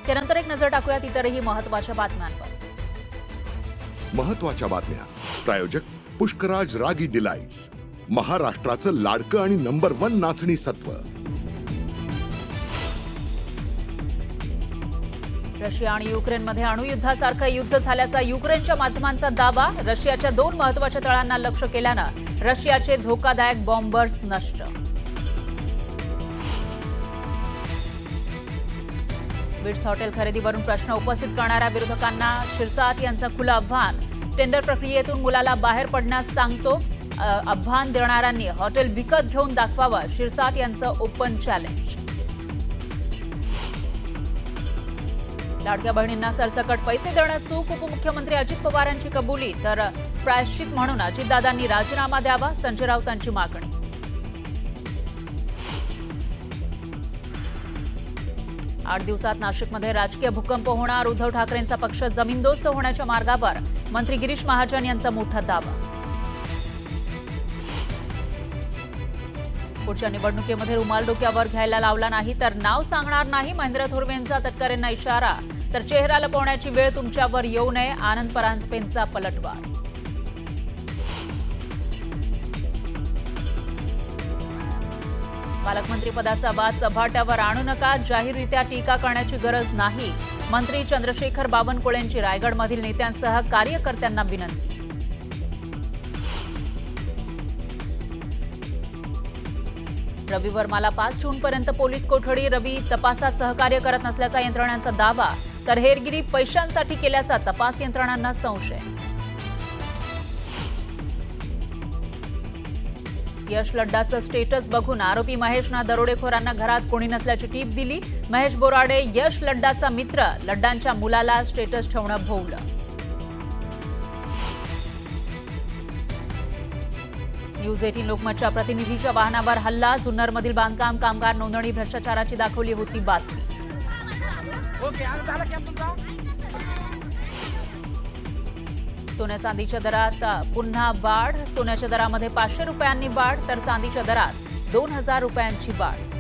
त्यानंतर एक नजर टाकूयात इतरही महत्त्वाच्या बातम्यांवर. महत्वाच्या बातम्या. प्रायोजक पुष्कराज रागी डिलाइट्स, महाराष्ट्राचं लाडकं आणि नंबर 1 नाचणी सत्व. रशिया आणि युक्रेनमध्ये अणुयुद्धासारखं युद्ध झाल्याचा युक्रेनच्या माध्यमांचा दावा. रशियाच्या 2 महत्त्वाच्या तळांना लक्ष्य केल्यानं रशियाचे धोकादायक बॉम्बर्स नष्ट. बिट्स हॉटेल खरेदीवरून प्रश्न उपस्थित करणाऱ्या विरोधकांना शिरसाट यांचं खुलं आव्हान. टेंडर प्रक्रियेतून मुलाला बाहेर पडण्यास सांगतो. आव्हान देणाऱ्यांनी हॉटेल विकत घेऊन दाखवावं. शिरसाट यांचं ओपन चॅलेंज. लाडक्या बहिणींना सरसकट पैसे देण्यात चूक. उपमुख्यमंत्री अजित पवार यांची कबुली. तर प्रायश्चित म्हणून अजितदादांनी राजीनामा द्यावा, संजय राऊतांची मागणी. आठ दिवसात नाशिकमध्ये राजकीय भूकंप होणार. उद्धव ठाकरेंचा पक्ष जमीनदोस्त होण्याच्या मार्गावर. मंत्री गिरीश महाजन यांचा मोठा दावा. पुढच्या निवडणुकीमध्ये रुमाल डोक्यावर घ्यायला लावला नाही तर नाव सांगणार नाही. महेंद्र थोरवेंचा तटकरेंना इशारा. तर चेहरा लपवण्याची वेळ तुमच्यावर येऊ नये. आनंद परांजपेंचा पलटवार. पालकमंत्री पदाचा वाद चव्हाट्यावर आणू नका. जाहीररित्या टीका करण्याची गरज नाही. मंत्री चंद्रशेखर बावनकुळेंची रायगडमधील नेत्यांसह कार्यकर्त्यांना विनंती. रवी वर्माला 5 जूनपर्यंत पोलीस कोठडी. रवी तपासात सहकार्य करत नसल्याचा यंत्रणांचा दावा. तर हेरगिरी पैशांसाठी केल्याचा तपास यंत्रणांना संशय. यश लड्डाचं स्टेटस बघून आरोपी महेशनं दरोडेखोरांना घरात कोणी नसल्याची टीप दिली. महेश बोराडे यश लड्डाचा मित्र. लड्डांच्या मुलाला स्टेटस ठेवणं भोवलं. न्यूज 18 लोकमतच्या प्रतिनिधीच्या वाहनावर हल्ला. जुन्नरमधील बांधकाम कामगार नोंदणी भ्रष्टाचाराची दाखवली होती बातमी. सोन्या चांदीच्या दरात पुन्हा वाढ. सोन्याच्या दरामध्ये 500 रुपयांनी वाढ. तर चांदीच्या दरात 2000 रुपयांची वाढ.